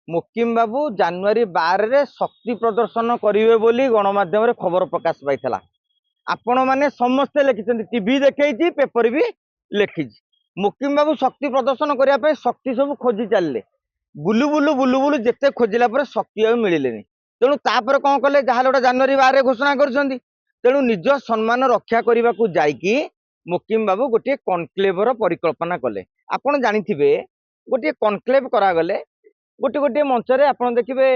मुकिम बाबू जनवरी 12 रे शक्ति प्रदर्शन करिवे बोली गणमाध्यम रे खबर प्रकाश पाइथला। आपण माने समस्ते लिखिछन्ति, टीवी देखैछि, पेपर भी लिखिछि। मुकिम बाबू शक्ति प्रदर्शन करिया पे शक्ति सब खोजी चलले, बुलु बुलु बुलु बुलु जेते खोजिला पर शक्ति आ मिलिलेनी। तेणु तापर कौन कले, जहाँ गोटे जनवरी 12 घोषणा कर, तेणु निज सम्मान रक्षा करने को जाइकी मुकिम बाबू गोटे कनक्लेवर परिकल्पना कले। आपण जानिथिबे गोटे कनक्लेव करागले गोटे गोटे मंच रे आपण देखिबे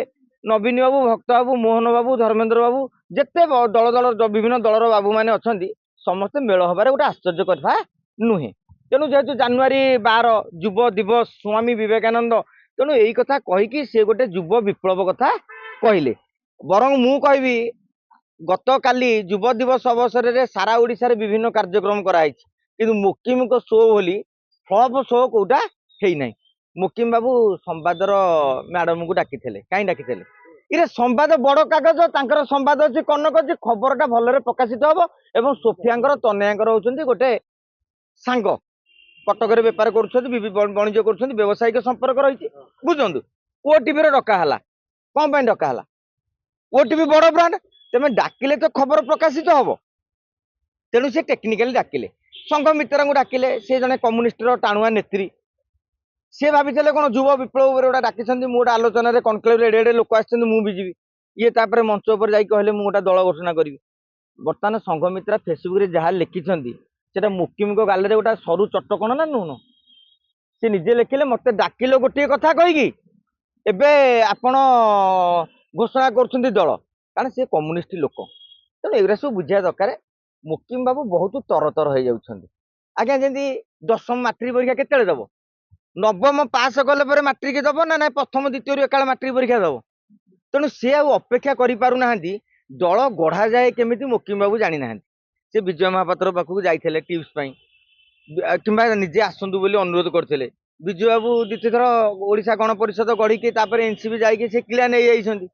नवीन बाबू, भक्त बाबू, मोहन बाबू, धर्मेंद्र बाबू, जेते दल दल विभिन्न दलर बाबू माने अछंती समस्त मेल हबारे गोटे आश्चर्य कथा नुहे। तेणु जेहेतु जनवरी 12 युव दिवस स्वामी विवेकानंद, तेणु यही कथा कहीकि सी गोटे युव विप्लव कथा कहले। बरं मु कहबी गत काली युव दिवस अवसर रे सारा ओडिशा रे विभिन्न कार्यक्रम कराई, किंतु मुकिम को शो बोली फ्लॉप शो कोटा हेई नाही। मुकिम बाबू संवादर मैडम को डाकी कहीं डाकी इरे संवाद बड़ कागज, तांकर संवाद अच्छी कनक अच्छी, खबरटा भलरे प्रकाशित हम। एवं सोफियांकर तनयाकर होउछन्ती गोटे सांग, कटक रे बेपार करुछन्ती, वाणिज्य करुछन्ती, व्यावसायिक संपर्क रही बुझंतु। ओ टीवी रे डका हला, कौन पाई डका हला? ओ टीवी बड़ ब्रांड, तेमे डाकिले तो खबर प्रकाशित हम। तेणु से टेक्निकाली डाकिले, संघ मित्र को डाकिले, से जने कम्युनिस्टर टाणुआ नेत्री, सी भाई कौन युव विप्लव गोटे डाकी गोटे आलोचन कनक्लेव एडे एडे लोक आसबी ये तापर मंच पर जाकि कहले मु गोटे दल घोषणा करी। बर्तमान संघ मित्रा फेसबुक रे जहाँ लिखिं से मुकिम को गाल गोटे सरू चटकण ना नुन, सी निजे लिखिले मत डाकिल गोटे कथा कहीकि एबे आपण घोषणा कर दल, कारण सी कम्युनिस्ट लोक। तेणु एगुरा सब बुझा दरकार। मुकिम बाबू बहुत तरतर हो जाउछन्ती। आज्ञा जमी 10वीं मैट्रिक परीक्षा केते दब, नवम पास कले पर मैट्रिक दब ना ना प्रथम द्वितीय एकाल मैट्रिक परीक्षा दब। तेणु सी अपेक्षा करि पारु नाहंती दल गढ़ा जाए केमिति मुकिम बाबू जानी नाहंती। से विजय महापात्र पाखु जाइथिले टिप्स पई किंबा निजे आसंतु बोली अनुरोध करथिले। विजय बाबू द्वितीय थर ओडिशा गण परिषद गढ़ी तापर एनसीबी जाइके से क्लियर नहीं जाइछन्ती।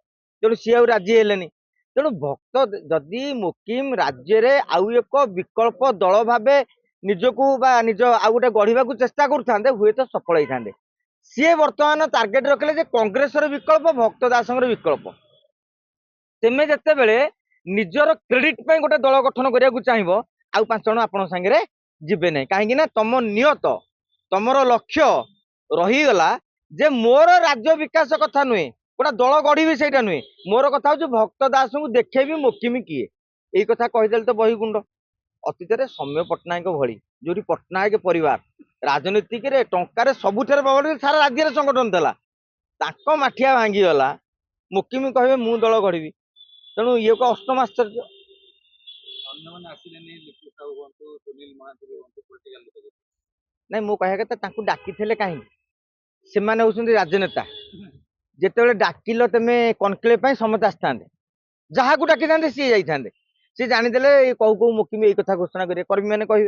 तेणु सी आउ राजी हेलेनी। तेणु भक्त जदि मुकिम राज्य रे आउ एक विकल्प दल भाबे निजकू बा निज आउ गोटे गढ़ा चेष्टा करते हुए तो सफल होते। सी बर्तमान टार्गेट रखिले जे कांग्रेस विकल्प भक्त दास विकल्प। तेमे जिते बड़े निजर क्रेडिट पे गोटे दल गठन करने चाहिए आउ 5 जन आपण सागे जीवे ना, कहीं तुम नियत तुमर लक्ष्य रहीगला जे मोर राज्य विकास कथा नुहे, गोटे दल गढ़ी से नुहे, मोर कथा हूँ भक्त दास को देखेबी मुकिम किए, यही कथा कहीदे तो बहीगुंड। अतीत में सौम्य पट्टनायक भली जो पट्टनायक परिवार राजनीतिक रे टंकार सबुठार बड़ सारा राज्य में संगठन था, माठिया भांगीगला। मुकिम कहे मु दल गढ़ी, तेणु ये को अष्टम आश्चर्य। नहीं मु कह डाकी कहीं से हूँ राजनेता, जिते डाकिल तुम कनक्लेव समस्त आसता जहाँ को डाकी था सी जाते, सी जानीदे कौ कौ मुकिम यही कथा घोषणा करेंगे, कर्मी मैंने कहे।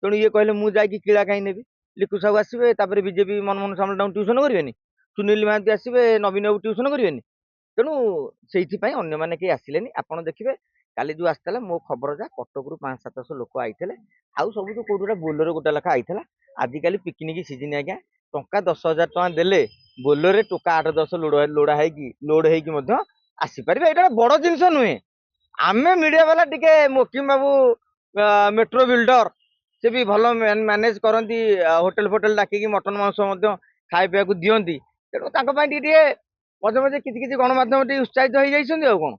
तेणु ये कहले मु जाकि किला कहीं नेबी, लिकु साहू आसवे, बीजेपी मनमोहन सामल ट्यूशन करेंगे, सुनील महांती आसवे, नवीन बाबू ट्यूशन करेंगे। तेणु से अन्य मैंने कहीं आसिले। आपड़ देखिए काली जो आसला मो खबर जा कटक रु 500-700 लोक आईते, आउ सब तो कौट गोटे बोलर गोटे लेखा आईला। आजिकल पिकनिक सीजन आज्ञा, टंका 10,000 टका देले बोलर टोका 8-10 लोड होगी आसीपर। यहाँ बड़ जिनस नुहे। आमे मीडिया वाला टिके मुकिम बाबू मेट्रो बिल्डर से भी भल मैनेज करती, होटेल फोटेल डाकिकी मटन मांस खाई पीवा दिंती। तेणु मजे मजे किसी गणमाध्यम उत्साहित हो जाइए। कौन